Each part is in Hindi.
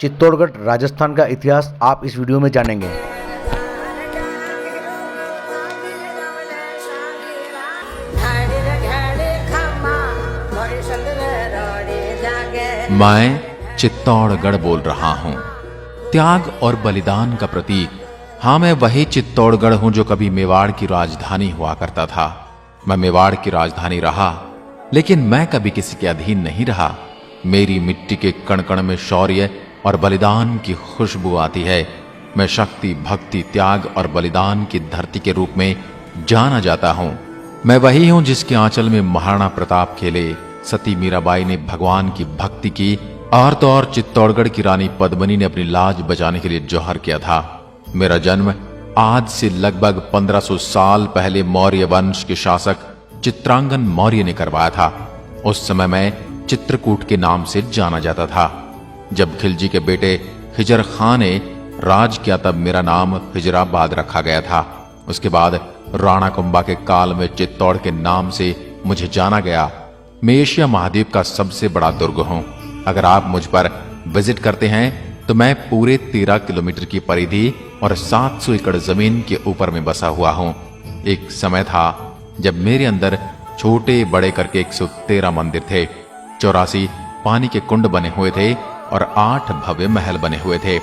चित्तौड़गढ़ राजस्थान का इतिहास आप इस वीडियो में जानेंगे। मैं चित्तौड़गढ़ बोल रहा हूँ, त्याग और बलिदान का प्रतीक। हाँ, मैं वही चित्तौड़गढ़ हूँ जो कभी मेवाड़ की राजधानी हुआ करता था। मैं मेवाड़ की राजधानी रहा, लेकिन मैं कभी किसी के अधीन नहीं रहा। मेरी मिट्टी के कण कण में शौर्य और बलिदान की खुशबू आती है। मैं शक्ति, भक्ति, त्याग और बलिदान की धरती के रूप में जाना जाता हूँ। मैं वही हूँ जिसके आंचल में महाराणा प्रताप खेले, सती मीराबाई ने भगवान की भक्ति की और तो और चित्तौड़गढ़ की रानी पद्मिनी ने अपनी लाज बचाने के लिए जौहर किया था। मेरा जन्म आज से लगभग 1500 साल पहले मौर्य वंश के शासक चित्रांगन मौर्य ने करवाया था। उस समय मैं चित्रकूट के नाम से जाना जाता था। जब खिलजी के बेटे हिजर खां ने राज किया तब मेरा नाम हिजराबाद रखा गया था। उसके बाद राणा कुंभा के काल में चित्तौड़ के नाम से मुझे जाना गया। मैं एशिया महाद्वीप का सबसे बड़ा दुर्ग हूं। अगर आप मुझ पर विजिट करते हैं तो मैं पूरे 13 किलोमीटर की परिधि और 700 एकड़ जमीन के ऊपर में बसा हुआ हूं। एक समय था जब मेरे अंदर छोटे बड़े करके 113 मंदिर थे, 84 पानी के कुंड बने हुए थे और 8 भव्य महल बने हुए थे।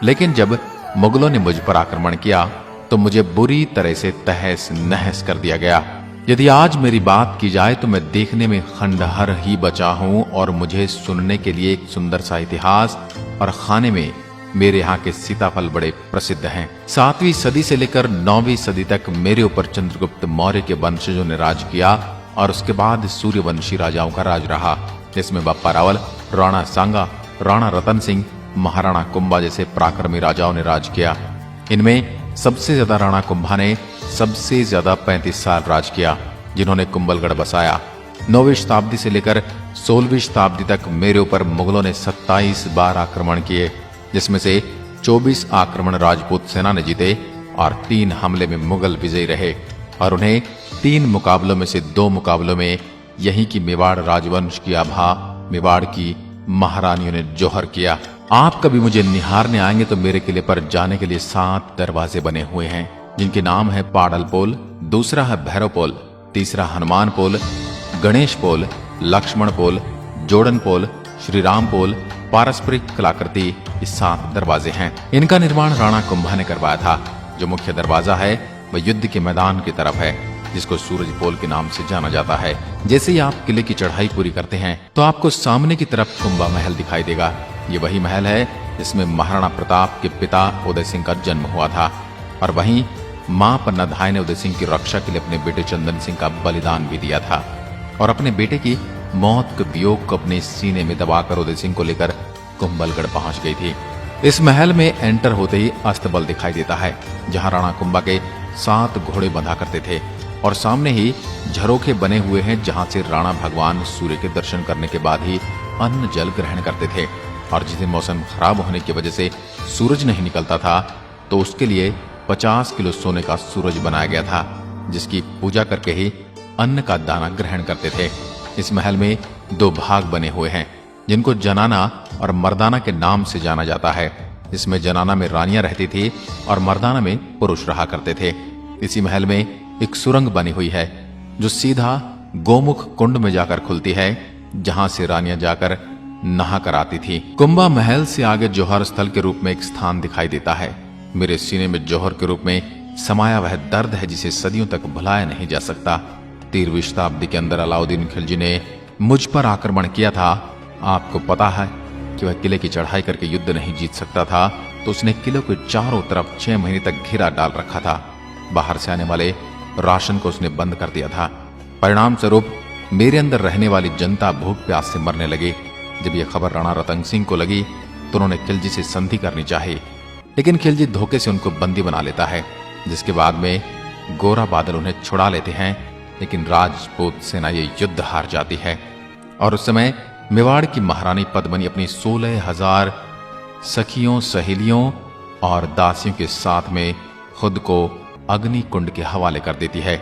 लेकिन जब मुगलों ने मुझ पर आक्रमण किया तो मुझे बुरी तरह से तहस नहस कर दिया गया। यदि आज मेरी बात की जाए तो मैं देखने में खंडहर ही बचा हूं और मुझे सुनने के लिए एक सुंदर सा इतिहास और खाने में मेरे यहाँ के सीताफल बड़े प्रसिद्ध हैं। 7वीं सदी से लेकर 9वीं सदी तक मेरे ऊपर चंद्रगुप्त मौर्य के वंशजों ने राज किया और उसके बाद सूर्यवंशी राजाओं का राज रहा, जिसमें बप्पा रावल, राणा सांगा, राणा रतन सिंह, महाराणा कुंभा जैसे पराक्रमी राजाओं ने राज किया। इनमें सबसे ज्यादा राणा कुंभा ने सबसे ज्यादा 35 साल राज किया, जिन्होंने कुंभलगढ़ बसाया। 9वीं शताब्दी से लेकर 16वीं शताब्दी तक मेरे ऊपर मुगलों ने 27 बार आक्रमण किए, जिसमें से 24 आक्रमण राजपूत सेना ने जीते और 3 हमले में मुगल विजयी रहे और उन्हें 3 मुकाबलों में से 2 मुकाबलों में यहीं की मेवाड़ राजवंश की आभा मेवाड़ की महारानियों ने जौहर किया। आप कभी मुझे निहारने आएंगे तो मेरे किले पर जाने के लिए 7 दरवाजे बने हुए हैं, जिनके नाम है पाडल पोल, दूसरा है भैरव पोल, तीसरा हनुमान पोल, गणेश पोल, लक्ष्मण पोल, जोड़न पोल, श्री राम पोल, पारस्परिक कलाकृति। ये 7 दरवाजे हैं। इनका निर्माण राणा कुंभा ने करवाया था। जो मुख्य दरवाजा है वह युद्ध के मैदान की तरफ है, जिसको सूरज पोल के नाम से जाना जाता है। जैसे ही आप किले की चढ़ाई पूरी करते हैं तो आपको सामने की तरफ कुंभा महल दिखाई देगा। ये वही महल है जिसमें महाराणा प्रताप के पिता उदय सिंह का जन्म हुआ था और वहीं मां पन्नाधाय ने उदय सिंह की रक्षा के लिए अपने बेटे चंदन सिंह का बलिदान भी दिया था और अपने बेटे की मौत के वियोग को अपने सीने में दबाकर उदय सिंह को लेकर कुंभलगढ़ पहुंच गई थी। इस महल में एंटर होते ही अस्तबल दिखाई देता है, जहां राणा कुंभा के 7 घोड़े बंधा करते थे और सामने ही झरोखे बने हुए हैं, जहां से राणा भगवान सूर्य के दर्शन करने के बाद ही अन्न जल ग्रहण करते थे। और जिस दिन मौसम खराब होने की वजह से सूरज नहीं निकलता था तो उसके लिए 50 किलो सोने का सूरज बनाया गया था, जिसकी पूजा करके ही अन्न का दाना ग्रहण करते थे। इस महल में 2 भाग बने हुए हैं, जिनको जनाना और मर्दाना के नाम से जाना जाता है। इसमें जनाना में रानियां रहती थी और मर्दाना में पुरुष रहा करते थे। इसी महल में एक सुरंग बनी हुई है जो सीधा गोमुख कुंड में जाकर खुलती है, जहां से रानियां जाकर नहा कर आती थी। कुंभा महल से आगे जौहर स्थल के रूप में एक स्थान दिखाई देता है। मेरे सीने में जौहर के रूप में समाया वह दर्द है जिसे सदियों तक भुलाया नहीं जा सकता। 13वीं शताब्दी के अंदर अलाउद्दीन खिलजी ने मुझ पर आक्रमण किया था। आपको पता है कि वह किले की चढ़ाई करके युद्ध नहीं जीत सकता था, तो उसने किले के चारों तरफ 6 महीने तक घेरा डाल रखा था। बाहर से आने वाले राशन को उसने बंद कर दिया था। परिणाम स्वरूप मेरे अंदर रहने वाली जनता भूख प्यास से मरने लगी। जब यह खबर राणा रतन सिंह को लगी तो उन्होंने खिलजी से संधि करनी चाहिए, लेकिन खिलजी धोखे से उनको बंदी बना लेता है, जिसके बाद में गोरा बादल उन्हें छुड़ा लेते हैं। लेकिन राजपूत सेना ये युद्ध हार जाती है और उस समय मेवाड़ की महारानी पद्मिनी अपनी 16,000 सखियों, सहेलियों और दासियों के साथ में खुद को अग्नि कुंड के हवाले कर देती है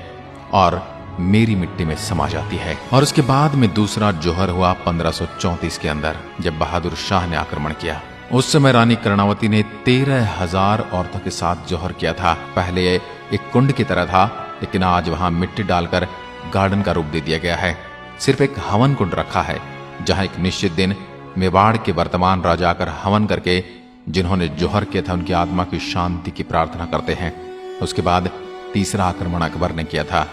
और मेरी मिट्टी में समा जाती है। और उसके बाद में दूसरा जौहर हुआ 1534 के अंदर, जब बहादुर शाह ने आक्रमण किया। उस समय रानी कर्णावती ने 13,000 औरतों के साथ जौहर किया था। पहले एक कुंड की तरह था, लेकिन आज वहां मिट्टी डालकर गार्डन का रूप दे दिया गया है। सिर्फ एक हवन कुंड रखा है, जहां एक निश्चित दिन मेवाड़ के वर्तमान राजा आकर हवन करके जिन्होंने जौहर किया था उनकी आत्मा की शांति की प्रार्थना करते हैं। उसके बाद तीसरा आक्रमण अकबर ने किया था,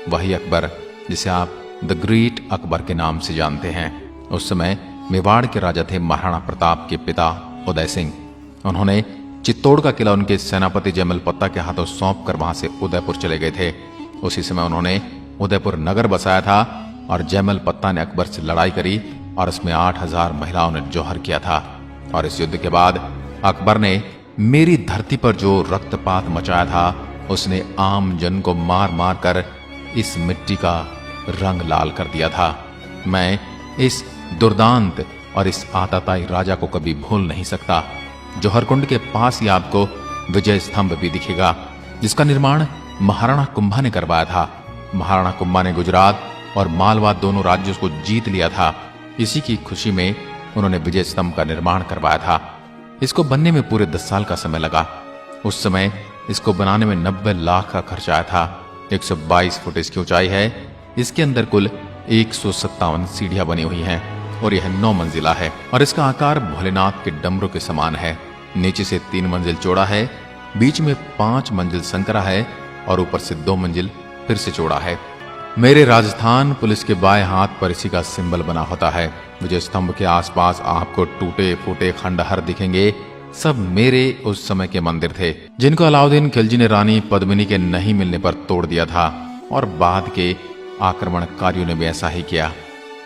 वही अकबर जिसे आप द ग्रेट अकबर के नाम से जानते हैं। उस समय मेवाड़ के राजा थे महाराणा प्रताप के पिता उदय सिंह। उन्होंने चित्तौड़ का किला उनके सेनापति जयमल पत्ता के हाथों सौंप कर वहां से उदयपुर चले गए थे। उसी समय उन्होंने उदयपुर नगर बसाया था और जयमल पत्ता ने अकबर से लड़ाई करी और इसमें 8,000 महिलाओं ने जौहर किया था। और इस युद्ध के बाद अकबर ने मेरी धरती पर जो रक्तपात मचाया था, उसने आम जन को मार मार कर इस मिट्टी का रंग लाल कर दिया था। मैं इस दुर्दांत और इस आताताई राजा को कभी भूल नहीं सकता। जौहर कुंड के पास ही आपको विजय स्तंभ भी दिखेगा, जिसका निर्माण महाराणा कुंभा ने करवाया था। महाराणा कुंभा ने गुजरात और मालवा दोनों राज्यों को जीत लिया था। इसी की खुशी में उन्होंने विजय स्तंभ का निर्माण करवाया था। इसको बनने में पूरे 10 साल का समय लगा। उस समय इसको बनाने में 90 लाख का खर्च आया था। 122 फुट इसकी ऊंचाई है। इसके अंदर कुल 157 सीढ़ियां बनी हुई हैं और यह 9 मंजिला है और इसका आकार भोलेनाथ के डमरू के समान है। नीचे से 3 मंजिल चौड़ा है, बीच में 5 मंजिल संकरा है और ऊपर से 2 मंजिल फिर से चौड़ा है। मेरे राजस्थान पुलिस के बाएं हाथ पर इसी का सिंबल बना होता है। विजय स्तंभ के आसपास आपको टूटे फूटे खंडहर दिखेंगे। सब मेरे उस समय के मंदिर थे, जिनको अलाउद्दीन खिलजी ने रानी पद्मिनी के नहीं मिलने पर तोड़ दिया था और बाद के आक्रमणकारियों ने भी ऐसा ही किया।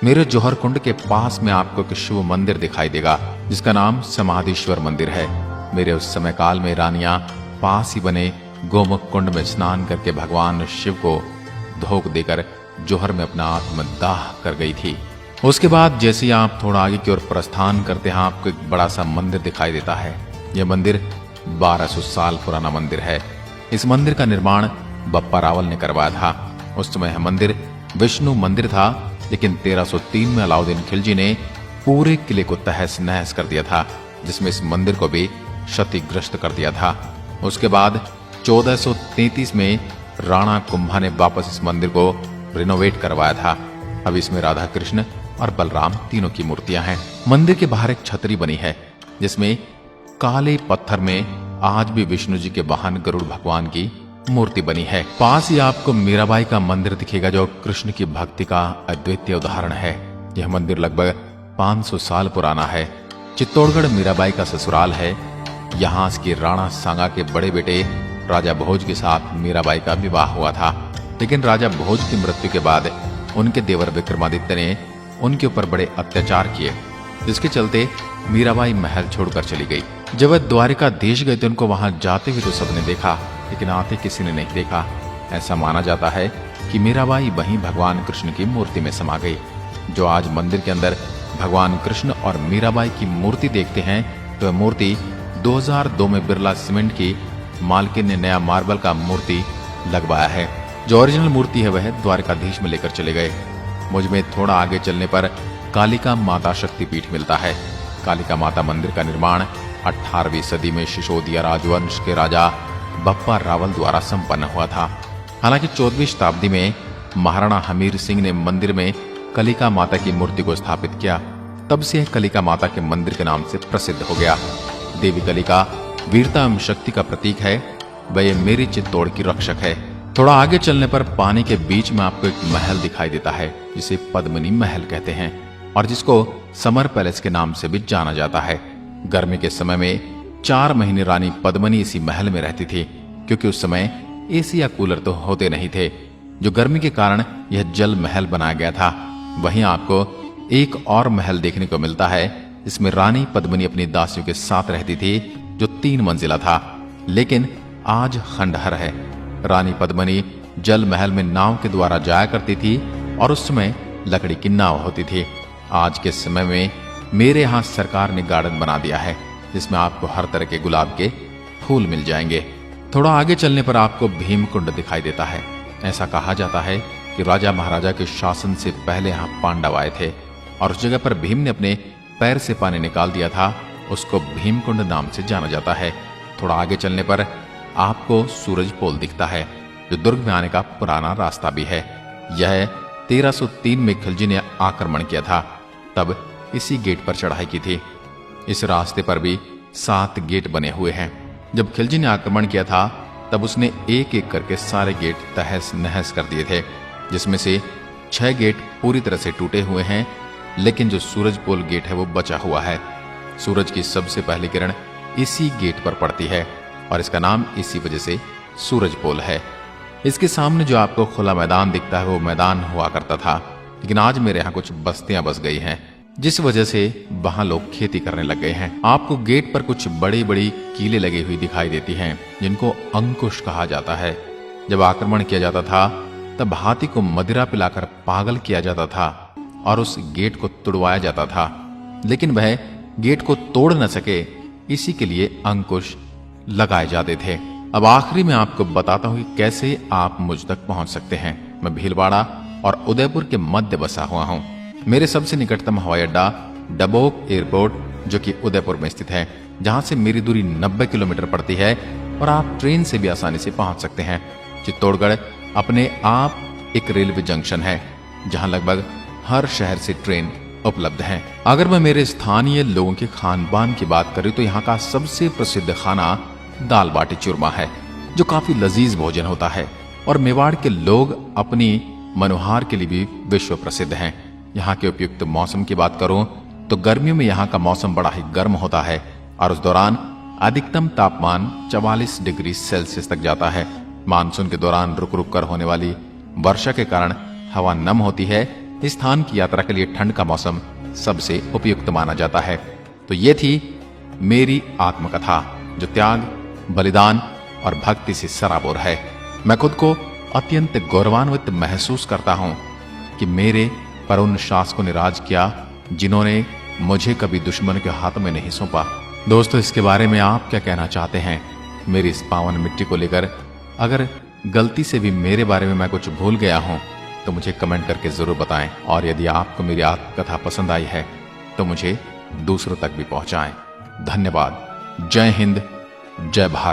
मेरे जौहर कुंड के पास में आपको एक शिव मंदिर दिखाई देगा, जिसका नाम समाधीश्वर मंदिर है। मेरे उस समय काल में रानियां पास ही बने गोमुख कुंड में स्नान करके भगवान शिव को धोख देकर जौहर में अपना आत्मदाह कर गई थी। उसके बाद जैसे ही आप थोड़ा आगे की ओर प्रस्थान करते हैं, आपको एक बड़ा सा मंदिर दिखाई देता है। यह मंदिर 1200 साल पुराना मंदिर है। इस मंदिर का निर्माण बप्पा रावल ने करवाया था। उस समय यह मंदिर विष्णु मंदिर था, लेकिन 1303 में अलाउद्दीन खिलजी ने पूरे किले को तहस नहस कर दिया था, जिसमें इस मंदिर को भी क्षतिग्रस्त कर दिया था। उसके बाद 1433 में राणा कुंभा ने वापस इस मंदिर को रिनोवेट करवाया था। अब इसमें राधा कृष्ण और बलराम तीनों की मूर्तियां हैं। मंदिर के बाहर एक छतरी बनी है, जिसमें काले पत्थर में आज भी विष्णु जी के वाहन गरुड़ भगवान की मूर्ति बनी है। पास ही आपको मीराबाई का मंदिर दिखेगा, जो कृष्ण की भक्ति का अद्वितीय उदाहरण है। यह मंदिर लगभग 500 साल पुराना है। चित्तौड़गढ़ मीराबाई का ससुराल है। यहाँ इसके राणा सांगा के बड़े बेटे राजा भोज के साथ मीराबाई का विवाह हुआ था, लेकिन राजा भोज की मृत्यु के बाद उनके देवर विक्रमादित्य ने उनके ऊपर बड़े अत्याचार किए, जिसके चलते मीराबाई महल छोड़कर चली गई। जब वह द्वारिका देश गए थे, उनको वहां जाते हुए तो सबने देखा, लेकिन आते किसी ने नहीं देखा। ऐसा माना जाता है कि मीराबाई वहीं भगवान कृष्ण की मूर्ति में समा गई। जो आज मंदिर के अंदर भगवान कृष्ण और मीराबाई की मूर्ति देखते हैं, तो वह मूर्ति 2002 में बिरला सीमेंट की मालकिन ने नया मार्बल का मूर्ति लगवाया है। जो ओरिजिनल मूर्ति है वह द्वारिकाधीश में लेकर चले गए। मुझ में थोड़ा आगे चलने पर कालिका माता शक्तिपीठ मिलता है। कालिका माता मंदिर का निर्माण 18वीं सदी में सिसोदिया राजवंश के राजा बप्पा रावल द्वारा संपन्न हुआ था। हालांकि 14वीं शताब्दी में महाराणा हमीर सिंह ने मंदिर में कलिका माता की मूर्ति को स्थापित किया। तब से यह कलिका माता के मंदिर के नाम से प्रसिद्ध हो गया। देवी कलिका वीरता एवं शक्ति का प्रतीक है। वह मेरी चित्तौड़ की रक्षक है। थोड़ा आगे चलने पर पानी के बीच में आपको एक महल दिखाई देता है, जिसे पद्मिनी महल कहते हैं और जिसको समर पैलेस के नाम से भी जाना जाता है। गर्मी के समय में 4 महीने रानी पद्मिनी इसी महल में रहती थी, क्योंकि उस समय एसी या कूलर तो होते नहीं थे, जो गर्मी के कारण यह जल महल बनाया गया था। वहीं आपको एक और महल देखने को मिलता है, जिसमें रानी पद्मिनी अपनी दासियों के साथ रहती थी, जो 3 मंजिला था, लेकिन आज खंडहर है। रानी पद्मिनी जल महल में नाव के द्वारा जाया करती थी और उस समय लकड़ी की नाव होती थी। आज के समय में मेरे यहाँ सरकार ने गार्डन बना दिया है, जिसमें आपको हर तरह के गुलाब के फूल मिल जाएंगे। थोड़ा आगे चलने पर आपको भीमकुंड दिखाई देता है। ऐसा कहा जाता है कि राजा महाराजा के शासन से पहले यहाँ पांडव आए थे और उस जगह पर भीम ने अपने पैर से पानी निकाल दिया था उसको भीमकुंड नाम से जाना जाता है। थोड़ा आगे चलने पर आपको सूरज पोल दिखता है, जो दुर्ग में आने का पुराना रास्ता भी है। यह 1303 में खिलजी ने आक्रमण किया था, तब इसी गेट पर चढ़ाई की थी। इस रास्ते पर भी 7 गेट बने हुए हैं। जब खिलजी ने आक्रमण किया था तब उसने एक एक करके सारे गेट तहस नहस कर दिए थे, जिसमें से 6 गेट पूरी तरह से टूटे हुए हैं, लेकिन जो सूरज पोल गेट है वो बचा हुआ है। सूरज की सबसे पहली किरण इसी गेट पर पड़ती है और इसका नाम इसी वजह से सूरज पोल है। इसके सामने जो आपको खुला मैदान दिखता है वो मैदान हुआ करता था, लेकिन आज मेरे यहाँ कुछ बस्तियां बस गई हैं, जिस वजह से वहां लोग खेती करने लग गए हैं। आपको गेट पर कुछ बड़ी बड़ी कीलें लगी हुई दिखाई देती हैं, जिनको अंकुश कहा जाता है। जब आक्रमण किया जाता था तब हाथी को मदिरा पिलाकर पागल किया जाता था और उस गेट को तुड़वाया जाता था, लेकिन वह गेट को तोड़ न सके, इसी के लिए अंकुश लगाए जाते थे। अब आखिरी में आपको बताता हूं कि कैसे आप मुझ तक पहुंच सकते हैं। मैं भीलवाड़ा और उदयपुर के मध्य बसा हुआ हूं। मेरे सबसे निकटतम हवाई अड्डा डबोक एयरपोर्ट, जो कि उदयपुर में स्थित है, जहां से मेरी दूरी 90 किलोमीटर पड़ती है और आप ट्रेन से भी आसानी से पहुंच सकते हैं। चित्तौड़गढ़ अपने आप एक रेलवे जंक्शन है, जहां लगभग हर शहर से ट्रेन उपलब्ध है। अगर मैं मेरे स्थानीय लोगों के खान पान की बात करूं तो यहाँ का सबसे प्रसिद्ध खाना दाल बाटी चूरमा है, जो काफी लजीज भोजन होता है और मेवाड़ के लोग अपनी मनोहार के लिए भी विश्व प्रसिद्ध हैं। यहाँ के उपयुक्त मौसम की बात करूं तो गर्मियों में यहाँ का मौसम बड़ा ही गर्म होता है और उस दौरान अधिकतम तापमान 44 डिग्री सेल्सियस तक जाता है। मानसून के दौरान रुक रुक कर होने वाली वर्षा के कारण हवा नम होती है। इस स्थान की यात्रा के लिए ठंड का मौसम सबसे उपयुक्त माना जाता है। तो ये थी मेरी आत्मकथा, जो त्याग, बलिदान और भक्ति से सराबोर है। मैं खुद को अत्यंत गौरवान्वित महसूस करता हूं कि मेरे पर उन शासकों ने राज किया जिन्होंने मुझे कभी दुश्मन के हाथों में नहीं सौंपा। दोस्तों, इसके बारे में आप क्या कहना चाहते हैं मेरी इस पावन मिट्टी को लेकर? अगर गलती से भी मेरे बारे में मैं कुछ भूल गया हूं तो मुझे कमेंट करके जरूर बताएं, और यदि आपको मेरी आत्मकथा पसंद आई है तो मुझे दूसरों तक भी पहुंचाएं। धन्यवाद। जय हिंद, जय भारत।